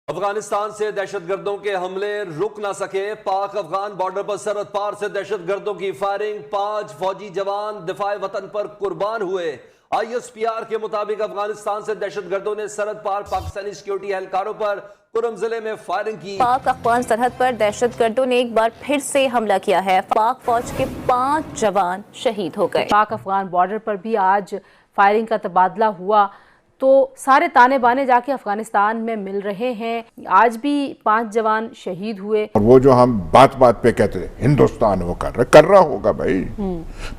अफगानिस्तान से दहशतगर्दों के हमले रुक ना सके। पाक अफगान बॉर्डर पर सरहद पार से दहशतगर्दों की फायरिंग, 5 फौजी जवान दिफाए वतन पर कुर्बान हुए। ISPR के मुताबिक अफगानिस्तान से दहशतगर्दों ने सरहद पार पाकिस्तानी सिक्योरिटी एहलकारों पर कुरम जिले में फायरिंग की। पाक अफगान सरहद पर दहशतगर्दों ने एक बार फिर से हमला किया है। पाक फौज के 5 जवान शहीद हो गए। पाक अफगान बॉर्डर पर भी आज फायरिंग का तबादला हुआ, तो सारे ताने बाने जाके अफगानिस्तान में मिल रहे हैं। आज भी 5 जवान शहीद हुए। और वो जो हम बात बात पे कहते हैं हिंदुस्तान वो कर रहा होगा भाई,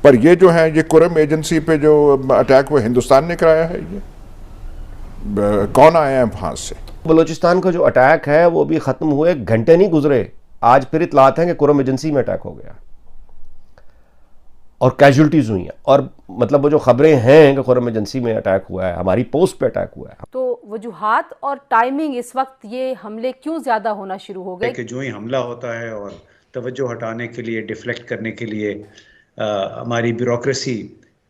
पर ये जो है ये कुरम एजेंसी पे जो अटैक वो हिंदुस्तान ने कराया है। ये कौन आया है वहां से? बलूचिस्तान का जो अटैक है वो भी खत्म हुए घंटे नहीं गुजरे, आज फिर इतलात हैं कि कुरम एजेंसी में अटैक हो गया और कैजुअल्टीज हुई हैं। और मतलब वो जो खबरें हैं कि कुरम एजेंसी में अटैक हुआ है, हमारी पोस्ट पे अटैक हुआ है। तो वजूहात और टाइमिंग इस वक्त ये हमले क्यों ज्यादा होना शुरू हो गए? कि जो ही हमला होता है और तवज्जो हटाने के लिए, डिफ्लेक्ट करने के लिए हमारी ब्यूरोक्रेसी,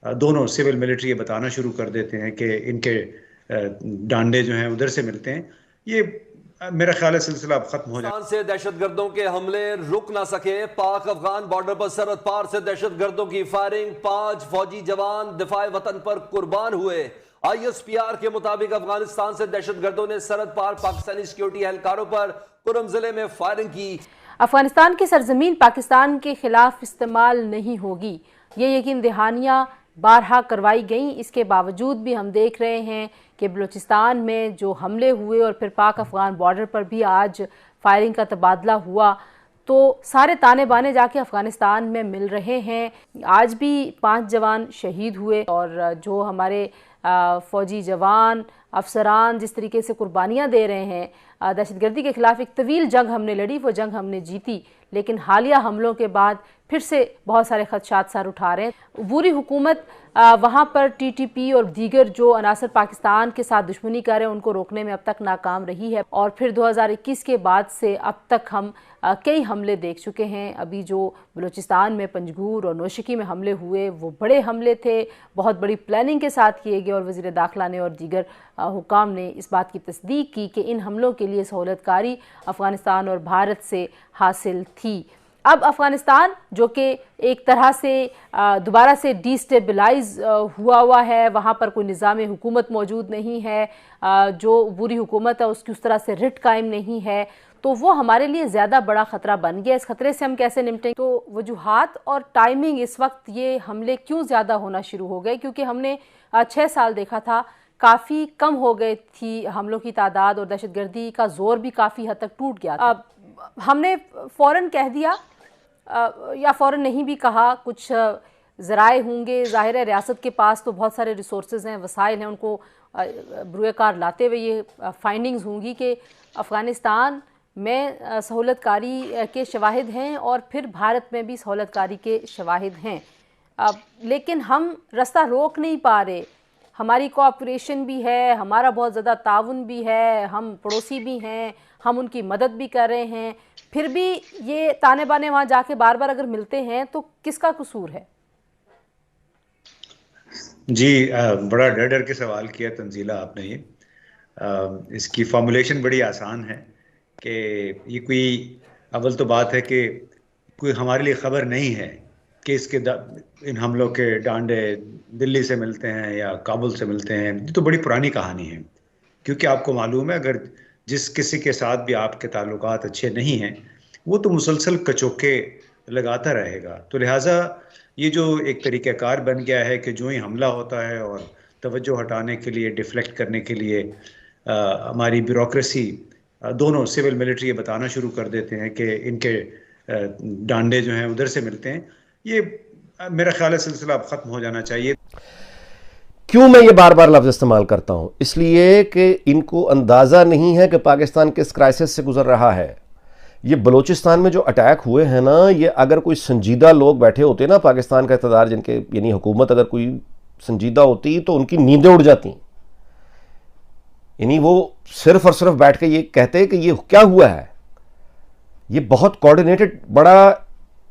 दोनों सिविल मिलिट्री ये बताना शुरू कर देते हैं कि इनके डांडे जो हैं उधर से मिलते हैं। ये मेरा ख्याल है सिलसिला अब खत्म हो जाए। से दहशतगर्दों के हमले रुक ना सके। पाक अफगान बॉर्डर पर सरहद पार से दहशतगर्दों की फायरिंग, 5 फौजी जवान दिफाए वतन पर कुर्बान हुए। ISPR के मुताबिक अफगानिस्तान से दहशतगर्दों ने सरहद पार पाकिस्तानी सिक्योरिटी एहलकारों पर कुरम जिले में फायरिंग की। अफगानिस्तान की सरजमीन पाकिस्तान के खिलाफ इस्तेमाल नहीं होगी, ये यकीन दहानियाँ बारहा करवाई गई। इसके बावजूद भी हम देख रहे हैं कि बलूचिस्तान में जो हमले हुए और फिर पाक अफगान बॉर्डर पर भी आज फायरिंग का तबादला हुआ, तो सारे ताने बाने जाके अफगानिस्तान में मिल रहे हैं। आज भी 5 जवान शहीद हुए और जो हमारे फ़ौजी जवान अफसरान जिस तरीके से कुर्बानियाँ दे रहे हैं, दहशतगर्दी के ख़िलाफ़ एक तवील जंग हमने लड़ी, वो जंग हमने जीती, लेकिन हालिया हमलों के बाद फिर से बहुत सारे खदशात सर उठा रहे हैं। बुरी हुकूमत वहाँ पर TTP और दीगर जो अनासर पाकिस्तान के साथ दुश्मनी कर रहे हैं उनको रोकने में अब तक नाकाम रही है। और फिर 2021 के बाद से अब तक हम कई हमले देख चुके हैं। अभी जो बलूचिस्तान में पंजगूर और नौशकी में हमले हुए वो बड़े हमले थे, बहुत बड़ी प्लानिंग के साथ किए गए, और वज़ीर दाखिला ने और दीगर हुकाम ने इस बात की तस्दीक की कि इन हमलों के लिए सहूलतकारी अफ़गानिस्तान और भारत से हासिल थी। अब अफ़गानिस्तान जो कि एक तरह से दोबारा से डिस्टेबलाइज हुआ है, वहाँ पर कोई निज़ाम हुकूमत मौजूद नहीं है, जो बुरी हुकूमत है उसकी उस तरह से रिट कायम नहीं है, तो वो हमारे लिए ज़्यादा बड़ा ख़तरा बन गया। इस ख़तरे से हम कैसे निपटें? तो वजूहात और टाइमिंग इस वक्त ये हमले क्यों ज़्यादा होना शुरू हो गए? क्योंकि हमने 6 साल देखा था, काफ़ी कम हो गई थी हमलों की तादाद और दहशतगर्दी का जोर भी काफ़ी हद तक टूट गया था। हमने फ़ौरन कह दिया या फ़ौरन नहीं भी कहा, कुछ ज़राए होंगे। ज़ाहिर है रियासत के पास तो बहुत सारे रिसोर्सेज हैं, वसाइल हैं, उनको बुरुएकार लाते हुए ये फाइंडिंग्स होंगी कि अफ़गानिस्तान में सहूलतकारी के शवाहिद हैं और फिर भारत में भी सहूलतकारी के शवाहिद हैं। लेकिन हम रास्ता रोक नहीं पा रहे। हमारी कोऑपरेशन भी है, हमारा बहुत ज़्यादा ताउन भी है, हम पड़ोसी भी हैं, हम उनकी मदद भी कर रहे हैं, फिर भी ये ताने बाने वहाँ जाके बार बार अगर मिलते हैं तो किसका कसूर है? जी, बड़ा डर डर के सवाल किया तंजीला आपने। ये इसकी फॉर्मुलेशन बड़ी आसान है कि ये कोई, अव्वल तो बात है कि कोई हमारे लिए ख़बर नहीं है कि इन हमलों के डांडे दिल्ली से मिलते हैं या काबुल से मिलते हैं। ये तो बड़ी पुरानी कहानी है, क्योंकि आपको मालूम है अगर जिस किसी के साथ भी आपके ताल्लुकात अच्छे नहीं हैं वो तो मुसलसल कचोके लगाता रहेगा। तो लिहाजा ये जो एक तरीक़ाकार बन गया है कि जो ही हमला होता है और तवज्जो हटाने के लिए, डिफ्लेक्ट करने के लिए हमारी ब्यूरोक्रेसी, दोनों सिविल मिलिट्री ये बताना शुरू कर देते हैं कि इनके डांडे जो हैं उधर से मिलते हैं। ये मेरा ख्याल है सिलसिला अब ख़त्म हो जाना चाहिए। क्यों मैं ये बार बार लफ्ज़ इस्तेमाल करता हूँ? इसलिए कि इनको अंदाज़ा नहीं है कि पाकिस्तान किस क्राइसिस से गुजर रहा है। ये बलूचिस्तान में जो अटैक हुए हैं ना, ये अगर कोई संजीदा लोग बैठे होते ना, पाकिस्तान का इक़्तिदार जिनके, यानी हुकूमत अगर कोई संजीदा होती तो उनकी नींदें उड़ जाती। यानी वो सिर्फ और सिर्फ बैठ के ये कहते कि ये क्या हुआ है। ये बहुत कोऑर्डिनेटेड, बड़ा,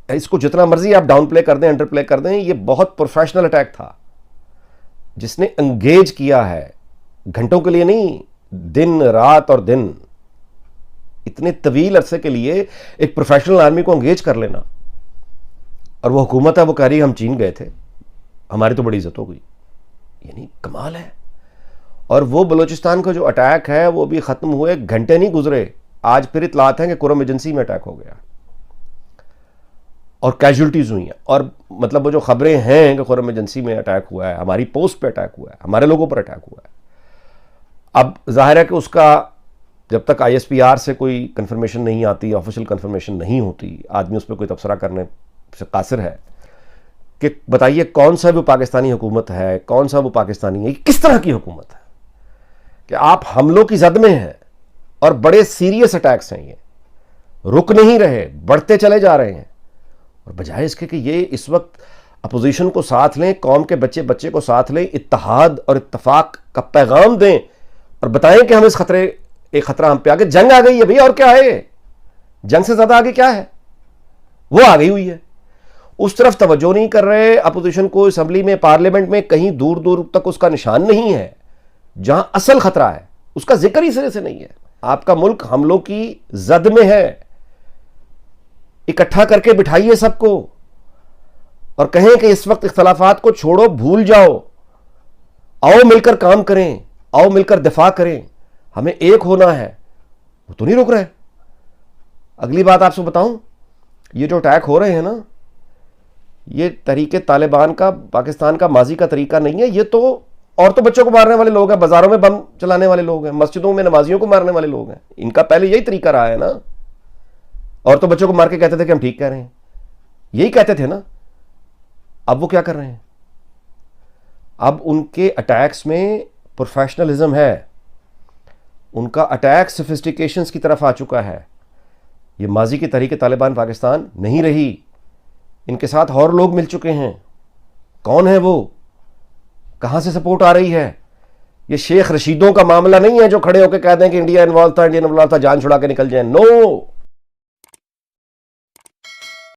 इसको जितना मर्जी आप डाउन प्ले कर दें, अंडर प्ले कर दें, ये बहुत प्रोफेशनल अटैक था जिसने एंगेज किया है, घंटों के लिए नहीं, दिन रात और दिन। इतने तवील अरसे के लिए एक प्रोफेशनल आर्मी को एंगेज कर लेना, और वो हुकूमत है वो कह रही है हम चीन गए थे, हमारी तो बड़ी इज्जत हो गई, यानी कमाल है। और वो बलूचिस्तान का जो अटैक है वो भी खत्म हुए घंटे नहीं गुजरे, आज फिर इतलात हैं कि कुरम एजेंसी में अटैक हो गया और कैजुअल्टीज हुई हैं। और मतलब वो जो खबरें हैं कि कुरम एजेंसी में अटैक हुआ है, हमारी पोस्ट पे अटैक हुआ है, हमारे लोगों पर अटैक हुआ है, अब जाहिर है कि उसका जब तक ISPR से कोई कंफर्मेशन नहीं आती, ऑफिशियल कंफर्मेशन नहीं होती, आदमी उस पर कोई तबसरा करने से कासिर है कि बताइए कौन सा वो पाकिस्तानी हुकूमत है, कौन सा वो पाकिस्तानी है, किस तरह की हुकूमत है कि आप हमलों की जद में हैं और बड़े सीरियस अटैक्स हैं, ये रुक नहीं रहे, बढ़ते चले जा रहे हैं, और बजाय इसके कि ये इस वक्त अपोजिशन को साथ लें, कौम के बच्चे बच्चे को साथ लें, इत्तेहाद और इत्तफाक का पैगाम दें और बताएं कि हम इस खतरे, एक खतरा हम पे आगे, जंग आ गई है भैया, और क्या है, जंग से ज्यादा आगे क्या है, वो आ गई हुई है। उस तरफ तवज्जो नहीं कर रहे, अपोजिशन को असेंबली में, पार्लियामेंट में कहीं दूर दूर तक उसका निशान नहीं है, जहां असल खतरा है उसका जिक्र ही सिरे से नहीं है। आपका मुल्क हमलों की जद में है, इकट्ठा करके बिठाइए सबको और कहें कि इस वक्त इख्तलाफात को छोड़ो, भूल जाओ, आओ मिलकर काम करें, आओ मिलकर दिफा करें, हमें एक होना है। वो तो नहीं रुक रहे। अगली बात आपसे बताऊं, ये जो अटैक हो रहे हैं ना, ये तरीके तालिबान का, पाकिस्तान का माजी का तरीका नहीं है। ये तो औरतों बच्चों को मारने वाले लोग हैं, बाजारों में बम चलाने वाले लोग हैं, मस्जिदों में नमाजियों को मारने वाले लोग हैं। इनका पहले यही तरीका रहा है ना, औरतों बच्चों को मार के कहते थे कि हम ठीक कह रहे हैं, यही कहते थे ना। अब वो क्या कर रहे हैं, अब उनके अटैक्स में प्रोफेशनलिज्म है, उनका अटैक सोफिस्टिकेशंस की तरफ आ चुका है। ये माजी की तहरीक तालिबान पाकिस्तान नहीं रही, इनके साथ और लोग मिल चुके हैं। कौन है वो, कहां से सपोर्ट आ रही है? ये शेख रशीदों का मामला नहीं है जो खड़े होकर कह दें कि इंडिया इन्वॉल्व था, इंडिया इन्वॉल्व था, जान छुड़ा के निकल जाए। नो,